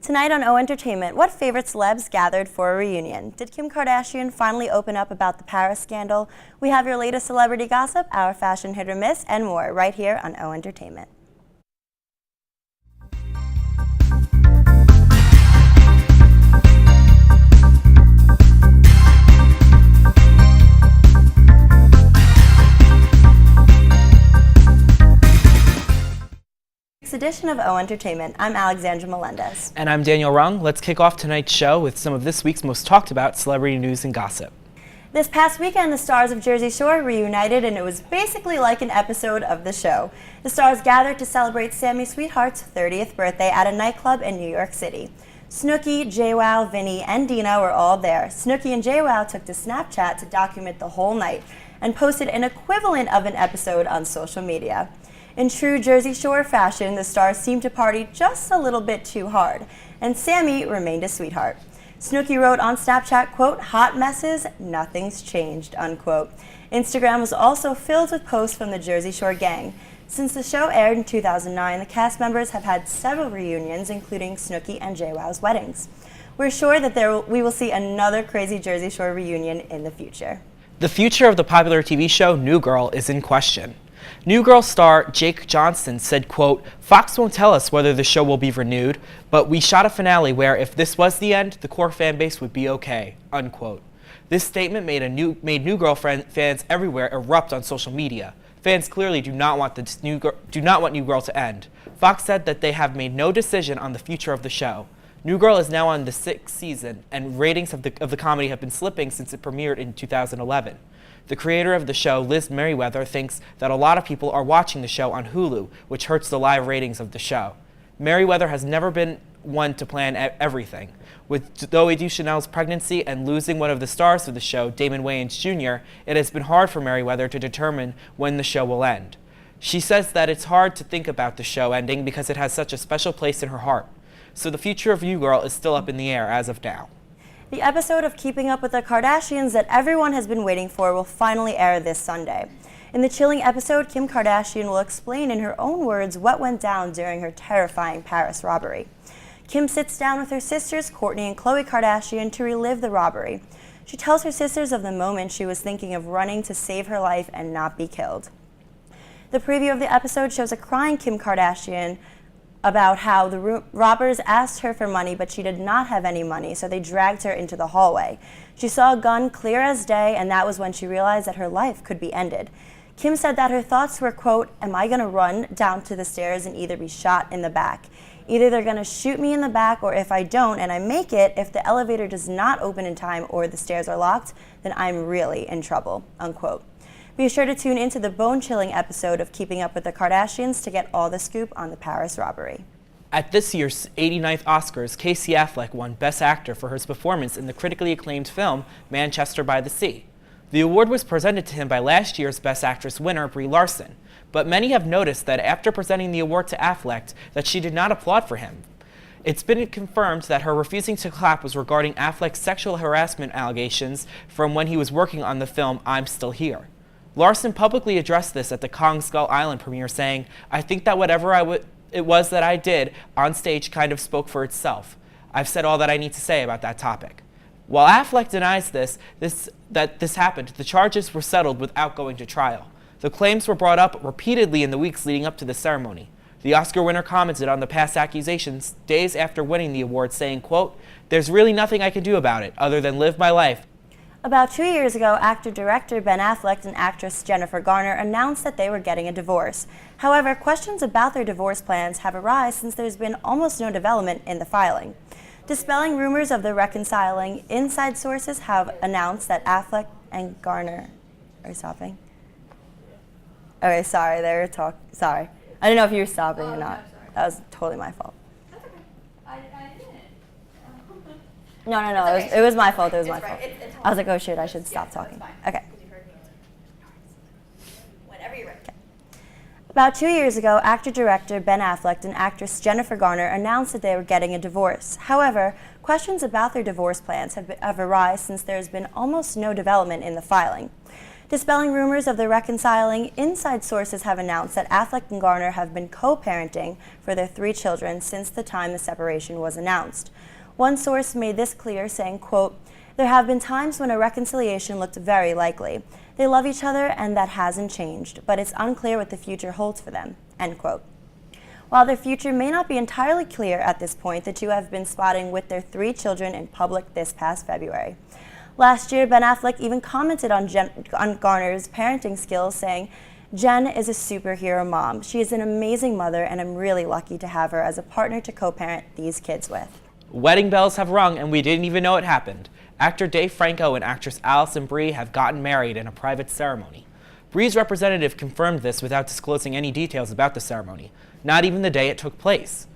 Tonight on O Entertainment, what favorite celebs gathered for a reunion? Did Kim Kardashian finally open up about the Paris scandal? We have your latest celebrity gossip, our fashion hit or miss, and more right here on O Entertainment. Edition of O Entertainment. I'm Alexandra Melendez. And I'm Daniel Rung. Let's kick off tonight's show with some of this week's most talked about celebrity news and gossip. This past weekend, the stars of Jersey Shore reunited, and it was basically like an episode of the show. The stars gathered to celebrate Sammy Sweetheart's 30th birthday at a nightclub in New York City. Snooki, JWoww, Vinny, and Dina were all there. Snooki and JWoww took to Snapchat to document the whole night and posted an equivalent of an episode on social media. In true Jersey Shore fashion, the stars seemed to party just a little bit too hard, and Sammy remained a sweetheart. Snooki wrote on Snapchat, quote, "Hot messes, nothing's changed," unquote. Instagram was also filled with posts from the Jersey Shore gang. Since the show aired in 2009, the cast members have had several reunions, including Snooki and JWoww's weddings. We're sure that we will see another crazy Jersey Shore reunion in the future. The future of the popular TV show New Girl is in question. New Girl star Jake Johnson said, quote, "Fox won't tell us whether the show will be renewed, but we shot a finale where if this was the end, the core fan base would be okay," unquote. This statement made New Girl fans everywhere erupt on social media. Fans clearly do not want New Girl to end. Fox said that they have made no decision on the future of the show. New Girl is now on the 6th season, and ratings of the comedy have been slipping since it premiered in 2011. The creator of the show, Liz Merriweather, thinks that a lot of people are watching the show on Hulu, which hurts the live ratings of the show. Merriweather has never been one to plan everything. With Zooey Deschanel's pregnancy and losing one of the stars of the show, Damon Wayans Jr., it has been hard for Merriweather to determine when the show will end. She says that it's hard to think about the show ending because it has such a special place in her heart. So the future of New Girl is still up in the air as of now. The episode of Keeping Up with the Kardashians that everyone has been waiting for will finally air this Sunday. In the chilling episode, Kim Kardashian will explain in her own words what went down during her terrifying Paris robbery. Kim sits down with her sisters, Kourtney and Khloe Kardashian, to relive the robbery. She tells her sisters of the moment she was thinking of running to save her life and not be killed. The preview of the episode shows a crying Kim Kardashian about how the robbers asked her for money, but she did not have any money, so they dragged her into the hallway. She saw a gun clear as day, and that was when she realized that her life could be ended. Kim said that her thoughts were, quote, "Am I going to run down to the stairs and either be shot in the back? Either they're going to shoot me in the back, or if I don't and I make it, if the elevator does not open in time or the stairs are locked, then I'm really in trouble," unquote. Be sure to tune into the bone-chilling episode of Keeping Up with the Kardashians to get all the scoop on the Paris robbery. At this year's 89th Oscars, Casey Affleck won Best Actor for his performance in the critically acclaimed film Manchester by the Sea. The award was presented to him by last year's Best Actress winner Brie Larson, but many have noticed that after presenting the award to Affleck, that she did not applaud for him. It's been confirmed that her refusing to clap was regarding Affleck's sexual harassment allegations from when he was working on the film I'm Still Here. Larson publicly addressed this at the Kong Skull Island premiere, saying, "I think that whatever it was that I did on stage kind of spoke for itself. I've said all that I need to say about that topic." While Affleck denies that this happened, the charges were settled without going to trial. The claims were brought up repeatedly in the weeks leading up to the ceremony. The Oscar winner commented on the past accusations days after winning the award, saying, quote, "There's really nothing I can do about it other than live my life." About 2 years ago, actor-director Ben Affleck and actress Jennifer Garner announced that they were getting a divorce. However, questions about their divorce plans have arisen since there's been almost no development in the filing. Dispelling rumors of the reconciling, inside sources have announced that Affleck and Garner are stopping. Okay, sorry, sorry. I didn't know if you were stopping or not. That was totally my fault. That's okay. I didn't. No. Okay. It was my fault. It was my Right. fault. I was like, oh shit, I should stop talking. Okay. Whenever you're ready. About 2 years ago, actor-director Ben Affleck and actress Jennifer Garner announced that they were getting a divorce. However, questions about their divorce plans have arisen since there has been almost no development in the filing. Dispelling rumors of the reconciling, inside sources have announced that Affleck and Garner have been co-parenting for their 3 children since the time the separation was announced. One source made this clear, saying, quote, "There have been times when a reconciliation looked very likely. They love each other and that hasn't changed, but it's unclear what the future holds for them," end quote. While their future may not be entirely clear at this point, the two have been spotted with their 3 children in public this past February. Last year, Ben Affleck even commented on Garner's parenting skills, saying, "Jen is a superhero mom. She is an amazing mother, and I'm really lucky to have her as a partner to co-parent these kids with." Wedding bells have rung and we didn't even know it happened. Actor Dave Franco and actress Allison Brie have gotten married in a private ceremony. Brie's representative confirmed this without disclosing any details about the ceremony, not even the day it took place.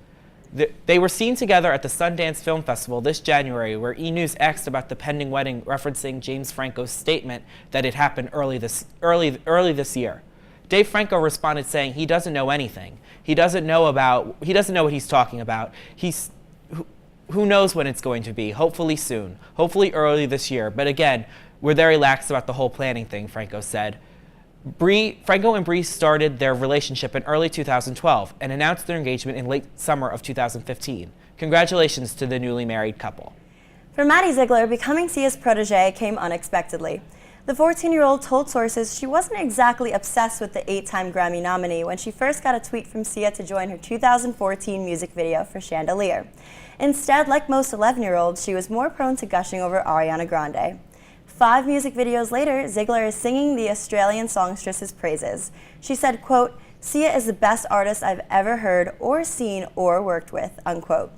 They were seen together at the Sundance Film Festival this January, where E! News asked about the pending wedding, referencing James Franco's statement that it happened early this year. Dave Franco responded saying he doesn't know anything. He doesn't know what he's talking about. Who knows when it's going to be? Hopefully soon. Hopefully early this year. But again, we're very lax about the whole planning thing, Franco said. Franco and Brie started their relationship in early 2012 and announced their engagement in late summer of 2015. Congratulations to the newly married couple. For Maddie Ziegler, becoming Sia's protege came unexpectedly. The 14-year-old told sources she wasn't exactly obsessed with the 8-time Grammy nominee when she first got a tweet from Sia to join her 2014 music video for Chandelier. Instead, like most 11-year-olds, she was more prone to gushing over Ariana Grande. 5 music videos later, Ziegler is singing the Australian songstress's praises. She said, quote, "Sia is the best artist I've ever heard or seen or worked with," unquote.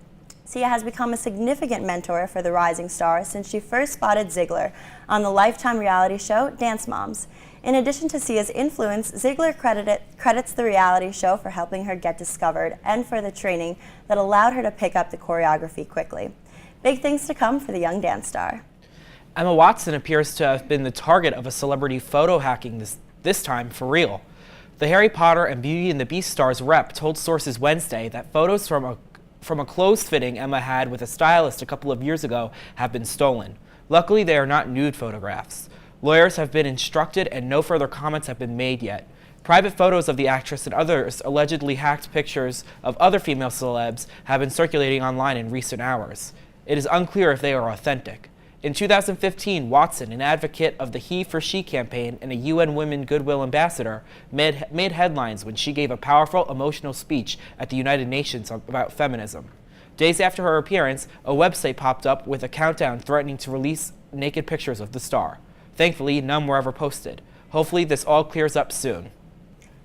Sia has become a significant mentor for the rising star since she first spotted Ziegler on the Lifetime reality show Dance Moms. In addition to Sia's influence, Ziegler credits the reality show for helping her get discovered and for the training that allowed her to pick up the choreography quickly. Big things to come for the young dance star. Emma Watson appears to have been the target of a celebrity photo hacking this time for real. The Harry Potter and Beauty and the Beast star's rep told sources Wednesday that photos from a clothes fitting Emma had with a stylist a couple of years ago have been stolen. Luckily, they are not nude photographs. Lawyers have been instructed and no further comments have been made yet. Private photos of the actress and others allegedly hacked pictures of other female celebs have been circulating online in recent hours. It is unclear if they are authentic. In 2015, Watson, an advocate of the He for She campaign and a UN Women Goodwill ambassador, made headlines when she gave a powerful, emotional speech at the United Nations about feminism. Days after her appearance, a website popped up with a countdown threatening to release naked pictures of the star. Thankfully, none were ever posted. Hopefully, this all clears up soon.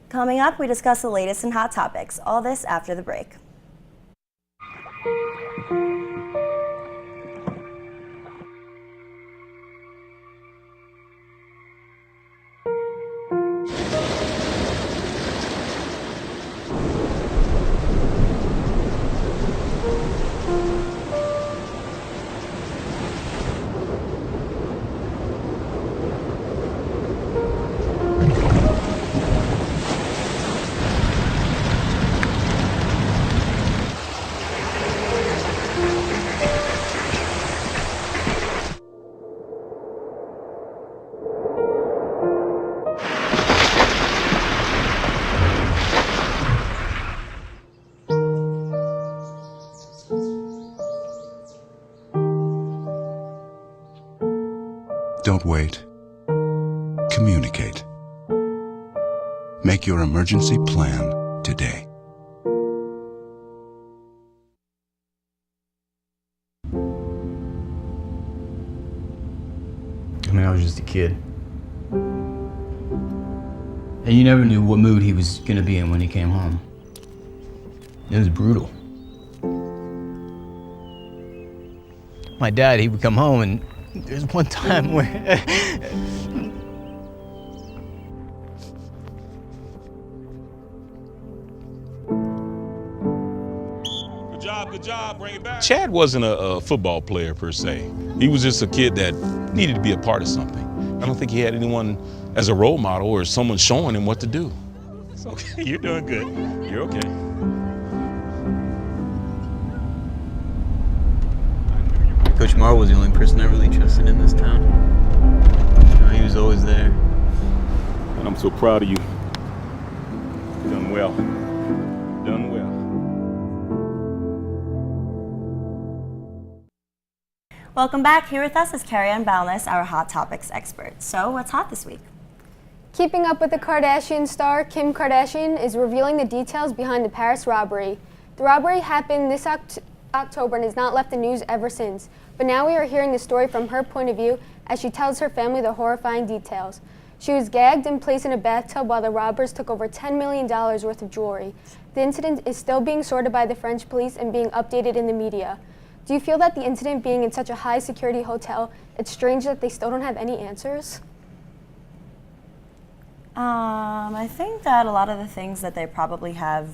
Coming up, we discuss the latest in hot topics. All this after the break. Don't wait. Communicate. Make your emergency plan today. I mean, I was just a kid. And you never knew what mood he was gonna be in when he came home. It was brutal. My dad, he would come home and there's one time where... Good job, bring it back. Chad wasn't a football player per se. He was just a kid that needed to be a part of something. I don't think he had anyone as a role model or someone showing him what to do. It's okay, you're doing good. You're okay. Coach Marr was the only person I really trusted in this town. You know, he was always there. I'm so proud of you. Done well. Done well. Welcome back. Here with us is Carrie-Ann Balness, our Hot Topics expert. So, what's hot this week? Keeping up with the Kardashian star, Kim Kardashian is revealing the details behind the Paris robbery. The robbery happened this October and has not left the news ever since. But now we are hearing the story from her point of view as she tells her family the horrifying details. She was gagged and placed in a bathtub while the robbers took over $10 million worth of jewelry. The incident is still being sorted by the French police and being updated in the media. Do you feel that the incident being in such a high security hotel, it's strange that they still don't have any answers? I think that a lot of the things that they probably have,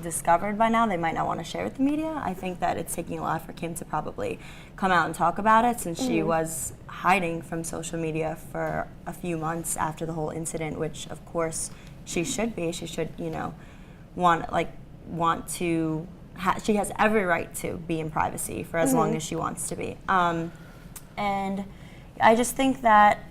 discovered by now, they might not want to share with the media. I think that it's taking a lot for Kim to probably come out and talk about it, since she was hiding from social media for a few months after the whole incident, which of course she should be. She should, want to. She has every right to be in privacy for as long as she wants to be. And I just think that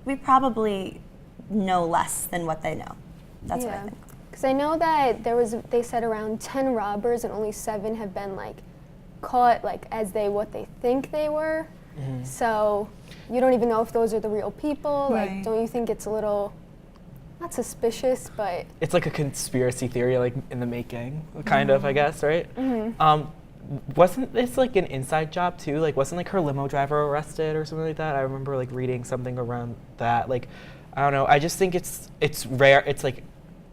we probably know less than what they know. That's what I think. Because I know that they said around 10 robbers and only 7 have been caught as what they think they were. So you don't even know if those are the real people. Right. Don't you think it's a little, not suspicious, but It's like a conspiracy theory, in the making, kind of, I guess, right? Wasn't this an inside job too? Wasn't her limo driver arrested or something like that? I remember reading something around that. I don't know. I just think it's rare. It's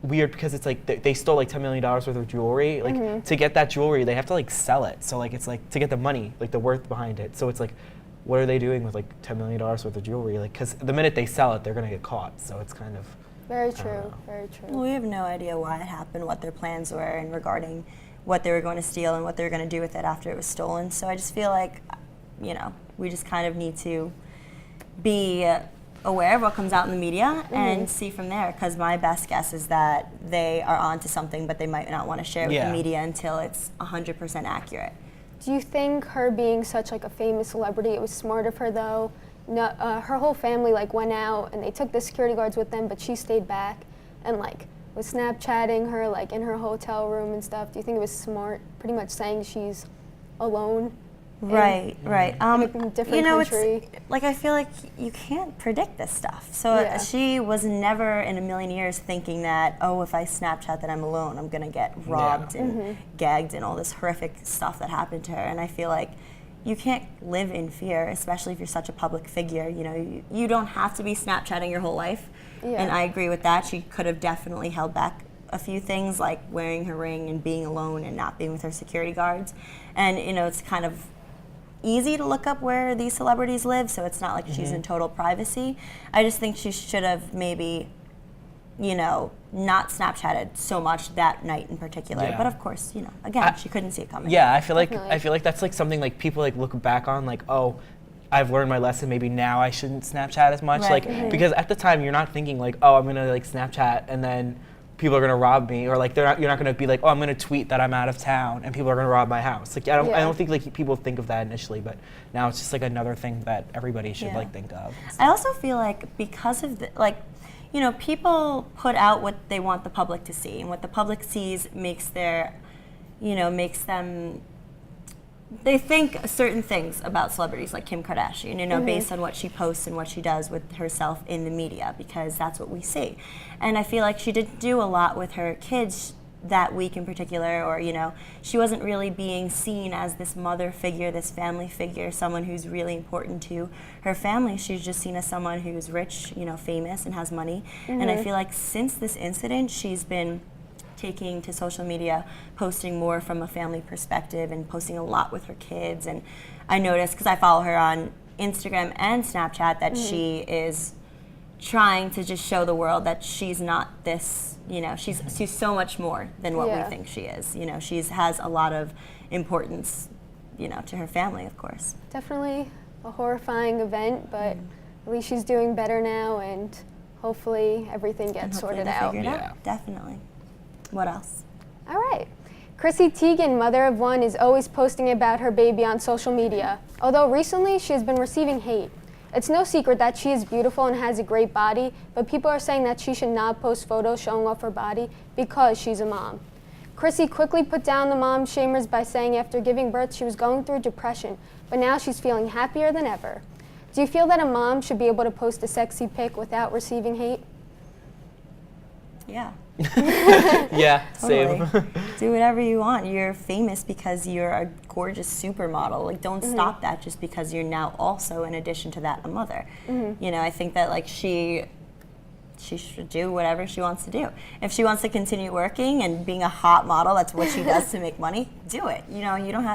weird because it's they stole $10 million worth of jewelry. To get that jewelry, they have to sell it. So it's to get the money, the worth behind it. So it's what are they doing with $10 million worth of jewelry? Because the minute they sell it, they're gonna get caught. So it's kind of very true, very true. Well, we have no idea why it happened, what their plans were, and regarding what they were going to steal and what they were going to do with it after it was stolen. So I just feel we just kind of need to be aware of what comes out in the media and see from there, because my best guess is that they are onto something, but they might not want to share it with the media until it's 100% accurate. Do you think her being such a famous celebrity, it was smart of her though? No, her whole family went out and they took the security guards with them, but she stayed back and was Snapchatting her in her hotel room and stuff. Do you think it was smart, pretty much saying she's alone? Right. In a different country. I feel like you can't predict this stuff. So she was never in a million years thinking that, if I Snapchat that I'm alone, I'm gonna get robbed and gagged and all this horrific stuff that happened to her. And I feel like you can't live in fear, especially if you're such a public figure. You don't have to be Snapchatting your whole life. And I agree with that. She could have definitely held back a few things, like wearing her ring and being alone and not being with her security guards. And it's kind of easy to look up where these celebrities live, so it's not like she's in total privacy. I just think she should have maybe, not Snapchatted so much that night in particular. Yeah. But of course, again, she couldn't see it coming. Yeah, I feel like that's something people look back on I've learned my lesson. Maybe now I shouldn't Snapchat as much. Because at the time you're not thinking I'm gonna Snapchat and then people are gonna rob me, or you're not gonna be I'm gonna tweet that I'm out of town and people are gonna rob my house. I don't think people think of that initially, but now it's just another thing that everybody should think of. I also feel because of the people put out what they want the public to see, and what the public sees makes makes them. They think certain things about celebrities like Kim Kardashian, based on what she posts and what she does with herself in the media, because that's what we see. And I feel like she didn't do a lot with her kids that week in particular, or, she wasn't really being seen as this mother figure, this family figure, someone who's really important to her family. She's just seen as someone who's rich, famous and has money. And I feel like since this incident, she's been taking to social media, posting more from a family perspective and posting a lot with her kids. And I noticed, because I follow her on Instagram and Snapchat, that she is trying to just show the world that she's not this, she's so much more than what we think she is. She has a lot of importance, to her family, of course. Definitely a horrifying event, but at least she's doing better now, and hopefully everything gets sorted out. Definitely. What else? All right. Chrissy Teigen, mother of one, is always posting about her baby on social media, although recently she has been receiving hate. It's no secret that she is beautiful and has a great body, but people are saying that she should not post photos showing off her body because she's a mom. Chrissy quickly put down the mom shamers by saying after giving birth she was going through depression, but now she's feeling happier than ever. Do you feel that a mom should be able to post a sexy pic without receiving hate? Yeah. Yeah, same. Totally. Do whatever you want. You're famous because you're a gorgeous supermodel. Like, don't stop that just because you're now also, in addition to that, a mother. You know, I think that like she should do whatever she wants to do. If she wants to continue working and being a hot model, that's what she does to make money, do it. You know, you don't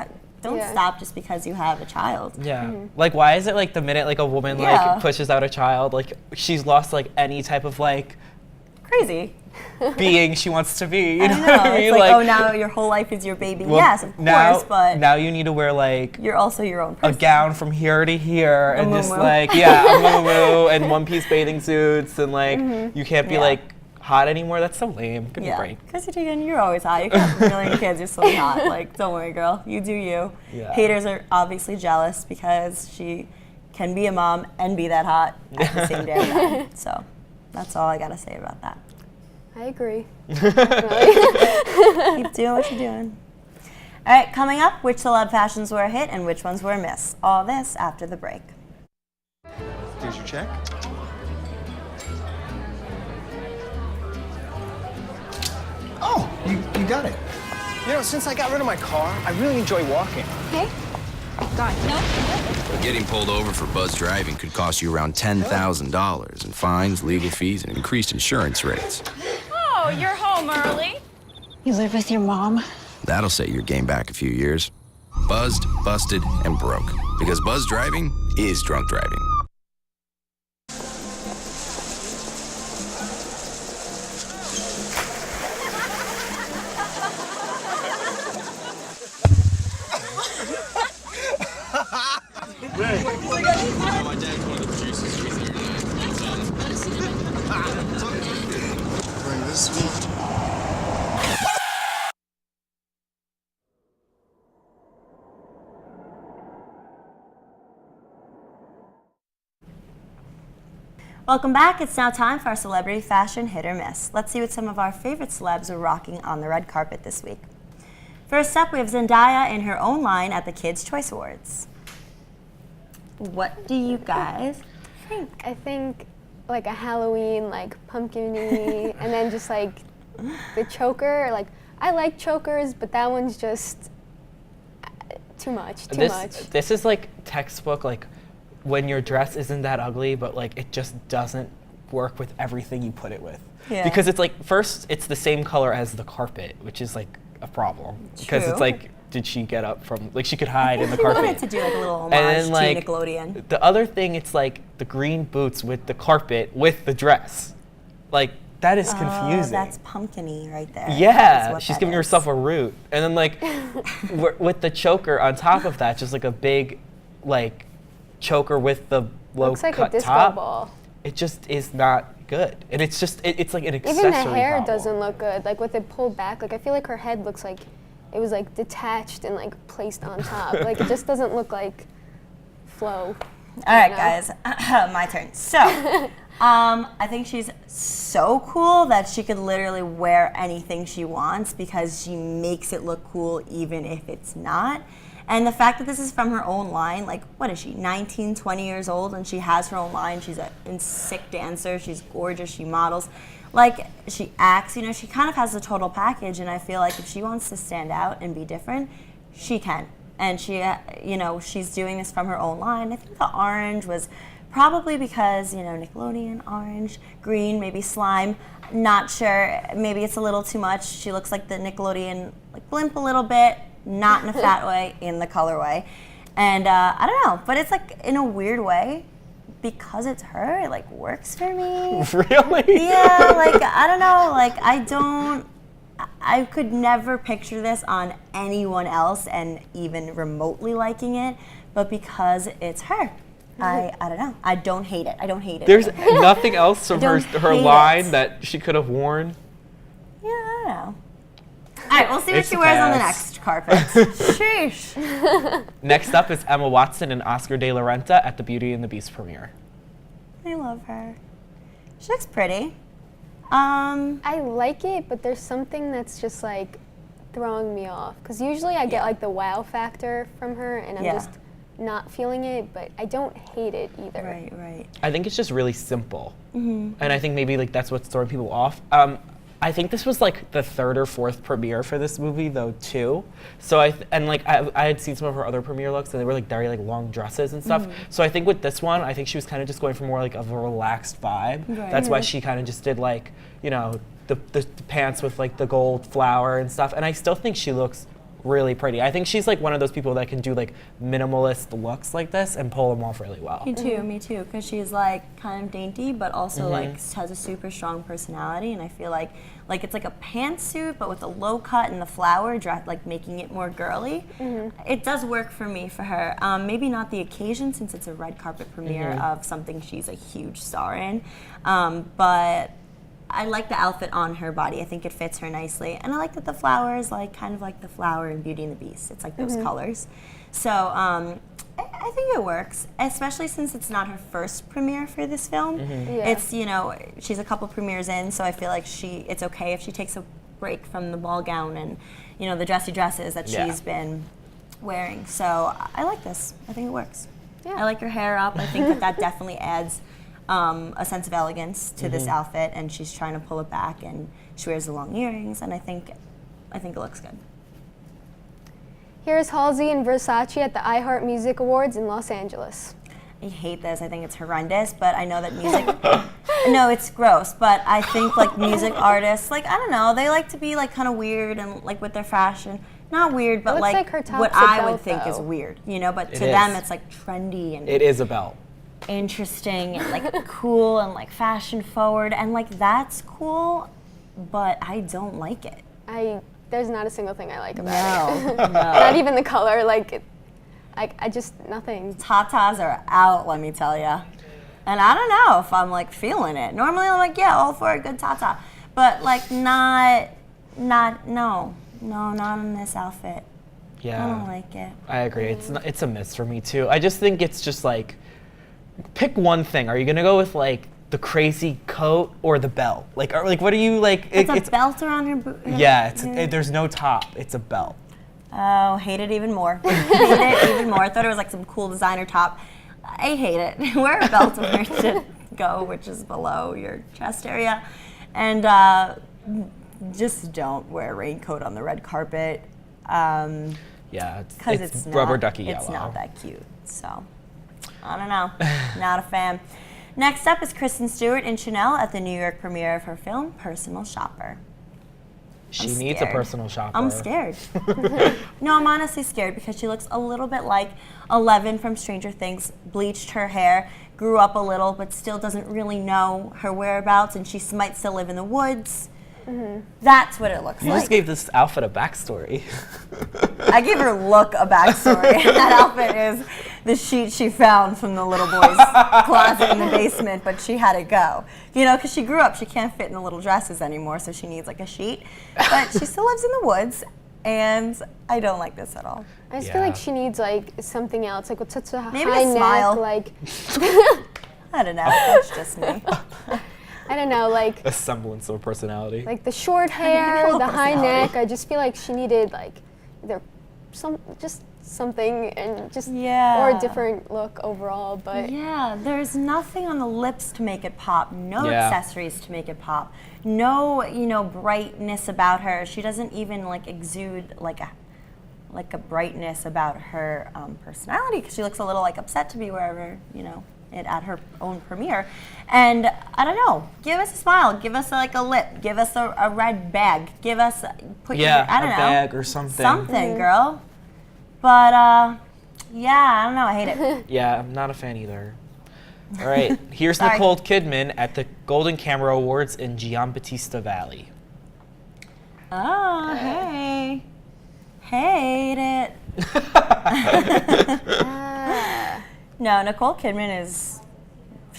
stop just because you have a child. Yeah. Like, why is it like the minute like a woman like pushes out a child, like she's lost like any type of like Crazy. being she wants to be? You I know, know. what I mean? It's like, oh, now your whole life is your baby. well, Yes, of course, but now you need to wear like you're also your own a person. gown from here to here and just muumuu. like a muumuu and one-piece bathing suits and like you can't be like hot anymore. That's so lame. Give me a break. Chrissy Teigen, you're always hot. You got a million kids. You're so hot. Like, don't worry, girl. You do you. Yeah. Haters are obviously jealous because she can be a mom and be that hot at the same damn time. So that's all I gotta say about that. I agree. Keep doing what you're doing. All right, coming up, which celeb fashions were a hit and which ones were a miss? All this after the break. Here's your check. Oh, you got it. You know, since I got rid of my car, I really enjoy walking. Okay. God, no. Getting pulled over for buzz driving could cost you around $10,000 in fines, legal fees, and increased insurance rates. Oh, you're home early. You live with your mom? That'll set your game back a few years. Buzzed, busted, and broke. Because buzz driving is drunk driving. My dad's one of the producers. Bring this sweet. Welcome back. It's now time for our celebrity fashion hit or miss. Let's see what some of our favorite celebs are rocking on the red carpet this week. First up, we have Zendaya in her own line at the Kids' Choice Awards. What do you guys think? I think like a Halloween, like pumpkin-y, and then just like the choker. Like, I like chokers, but that one's just too much. This is like textbook, like when your dress isn't that ugly, but like it just doesn't work with everything you put it with. Yeah. Because it's like, first, it's the same color as the carpet, which is like a problem. Because it's True. like, did she get up from, like she could hide in the She carpet. wanted to do like a little homage And then, like, to Nickelodeon. The other thing, it's like the green boots with the carpet with the dress. Like, that is confusing. Oh, that's pumpkin-y right there. That Yeah, is what she's that giving is. herself a root. And then like, with the choker on top of that, just like a big, like, choker with the low Looks like a cut disco top. ball. It just is not good. And it's just, it's like an accessory Even the hair problem. doesn't look good. Like with it pulled back, like I feel like her head looks like it was like detached and like placed on top. Like it just doesn't look like flow. All right, know? guys, my turn. So, I think she's so cool that she could literally wear anything she wants because she makes it look cool even if it's not. And the fact that this is from her own line, like, what is she, 19, 20 years old, and she has her own line. She's a sick dancer. She's gorgeous. She models. Like, she acts, you know, she kind of has the total package, and I feel like if she wants to stand out and be different, she can. And she, you know, she's doing this from her own line. I think the orange was probably because, you know, Nickelodeon, orange, green, maybe slime. Not sure. Maybe it's a little too much. She looks like the Nickelodeon, like, blimp a little bit. Not in a fat way, in the colorway. And I don't know, but it's like in a weird way, because it's her, it like works for me. Really? Yeah, like I don't know, like I could never picture this on anyone else and even remotely liking it, but because it's her, I don't know. I don't hate it. I don't hate it. There's nothing else from I her don't hate line it. that she could have worn. Yeah, I don't know. right, we'll see what It's she a wears on the pass. next carpet. Sheesh. Next up is Emma Watson and Oscar de la Renta at the Beauty and the Beast premiere. I love her. She looks pretty. I like it, but there's something that's just like throwing me off. Because usually I get like the wow factor from her, and I'm just not feeling it, but I don't hate it either. Right, right. I think it's just really simple. And I think maybe like that's what's throwing people off. I think this was like the third or fourth premiere for this movie though too. So I had seen some of her other premiere looks and they were like very like long dresses and stuff. So I think with this one, I think she was kind of just going for more like of a relaxed vibe. Right. That's why she kind of just did like, you know, the pants with like the gold flower and stuff. And I still think she looks really pretty. I think she's like one of those people that can do like minimalist looks like this and pull them off really well. Me too, because she's like kind of dainty, but also like has a super strong personality, and I feel like it's like a pantsuit, but with a low cut and the flower dress, like making it more girly. It does work for me for her. Maybe not the occasion since it's a red carpet premiere of something she's a huge star in, but I like the outfit on her body. I think it fits her nicely. And I like that the flower is like kind of like the flower in Beauty and the Beast. It's like those colors. So I think it works, especially since it's not her first premiere for this film. It's, you know, she's a couple premieres in, so I feel like it's okay if she takes a break from the ball gown and, you know, the dressy dresses that she's been wearing. So I like this. I think it works. I like her hair up. I think that definitely adds a sense of elegance to this outfit, and she's trying to pull it back, and she wears the long earrings, and I think it looks good. Here's Halsey and Versace at the iHeart Music Awards in Los Angeles. I hate this. I think it's horrendous, but I know that music. No, it's gross. But I think like music artists, like I don't know, they like to be like kind of weird and like with their fashion. Not weird, but like her top's what a I belt, would think is though. weird, you know. But It to them, is. it's like trendy and It is a belt. interesting and like cool and like fashion forward, and like that's cool, but I don't like it. There's not a single thing I like about it. No. Not even the color. Like, I just nothing. Tatas are out, let me tell you. And I don't know if I'm like feeling it. Normally I'm like, yeah, all for a good tata, but like not in this outfit. Yeah. I don't like it. I agree. It's a miss for me too. I just think it's just like, pick one thing. Are you gonna go with like the crazy coat or the belt? Like, what are you like? It's a belt around her boot. Yeah, there's no top. It's a belt. Oh, hate it even more. Hate it even more. I thought it was like some cool designer top. I hate it. Wear a belt where it should go, which is below your chest area, and just don't wear a raincoat on the red carpet. Yeah, Because it's rubber ducky yellow. It's not that cute. So, I don't know. Not a fan. Next up is Kristen Stewart and Chanel at the New York premiere of her film, Personal Shopper. She needs a personal shopper. I'm scared. No, I'm honestly scared because she looks a little bit like Eleven from Stranger Things, bleached her hair, grew up a little, but still doesn't really know her whereabouts, and she might still live in the woods. That's what it looks You like. just gave this outfit a backstory. I gave her look a backstory. That outfit is the sheet she found from the little boy's closet in the basement, but she had to go. You know, because she grew up, she can't fit in the little dresses anymore, so she needs like a sheet. But she still lives in the woods, and I don't like this at all. I just feel like she needs like something else, like with such a Maybe high a neck, smile. like I don't know. That's just me. I don't know, like A semblance of personality. like the short hair, the high neck. I just feel like she needed like either something and just or a different look overall. But yeah, there's nothing on the lips to make it pop. No Yeah. accessories to make it pop. No, brightness about her. She doesn't even like exude like a brightness about her personality, because she looks a little like upset to be wherever at her own premiere. And I don't know, give us a smile, give us like a lip, give us a red bag, give us I don't know, bag or something. something, girl. But yeah, I don't know, I hate it. Yeah, I'm not a fan either. All right, here's Sorry. Nicole Kidman at the Golden Camera Awards in Giambattista Valley. Oh, hey. Hate it. No, Nicole Kidman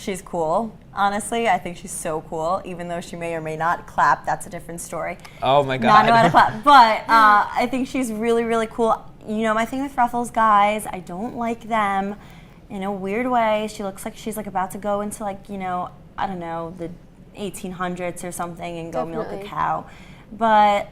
she's cool. Honestly, I think she's so cool. Even though she may or may not clap, that's a different story. Oh my God. Not know how to clap, but I think she's really, really cool. You know, my thing with Ruffles guys, I don't like them in a weird way. She looks like she's like about to go into like, you know, I don't know, the 1800s or something and go milk a cow. But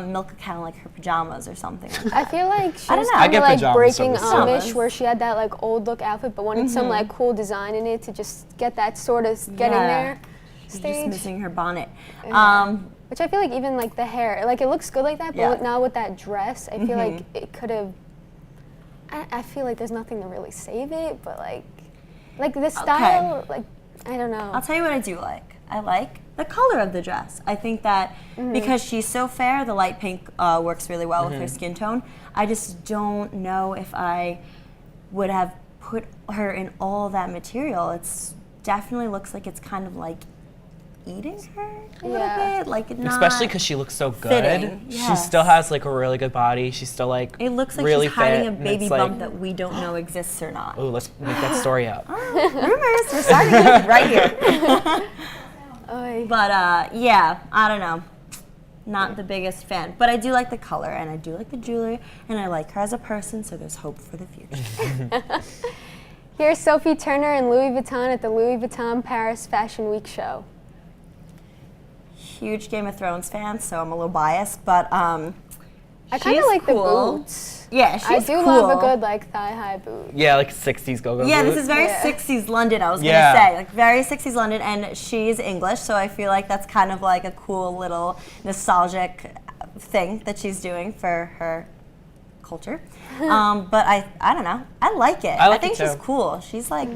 milk a cow in like her pajamas or something like that. I feel like she was I kind get of like pajamas breaking over Amish, where she had that like old look outfit, but wanted some like cool design in it to just get that sort of getting there She's stage. just missing her bonnet. Which I feel like even like the hair, like it looks good like that, but now with that dress, I feel like it could have. I feel like there's nothing to really save it, but like the style, like I don't know. I'll tell you what I do like. I like the color of the dress. I think that because she's so fair, the light pink works really well with her skin tone. I just don't know if I would have put her in all that material. It's definitely looks like it's kind of like eating her a little bit, like not especially because she looks so good. fitting. She Yes. still has like a really good body. She's still like It looks like really she's hiding fit, a and baby it's bump like, that we don't know exists or not. oh, let's make that story up. Rumors, we're starting it right here. But yeah, I don't know. Not the biggest fan, but I do like the color and I do like the jewelry and I like her as a person, so there's hope for the future. Here's Sophie Turner and Louis Vuitton at the Louis Vuitton Paris Fashion Week show. Huge Game of Thrones fan, so I'm a little biased, but I kind of like cool. the boots. Yeah, she's I do cool. love a good like thigh-high boot. Yeah, like 60s go-go Yeah, boot. this is very 60s London, I was going Yeah. to say. Like, very 60s London, and she's English, so I feel like that's kind of like a cool little nostalgic thing that she's doing for her culture. But I don't know. I like it. I like think it too. she's cool. She's like,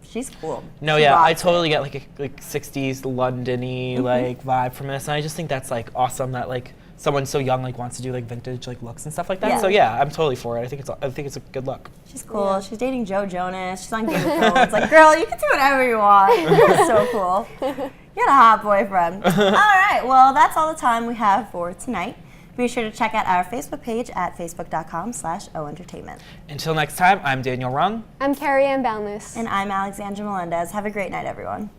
she's cool. No, She yeah, I rocks it. totally get like a 60s London-y like vibe from this, and I just think that's like awesome that like someone so young like wants to do like vintage like looks and stuff like that. Yeah. So yeah, I'm totally for it. I think it's a good look. She's cool. Yeah. She's dating Joe Jonas. She's on Game of Thrones. Like, girl, you can do whatever you want. You're so cool. You got a hot boyfriend. All right, well, that's all the time we have for tonight. Be sure to check out our Facebook page at facebook.com/oentertainment. Until next time, I'm Daniel Rung. I'm Carrie Ann Boundless. And I'm Alexandra Melendez. Have a great night, everyone.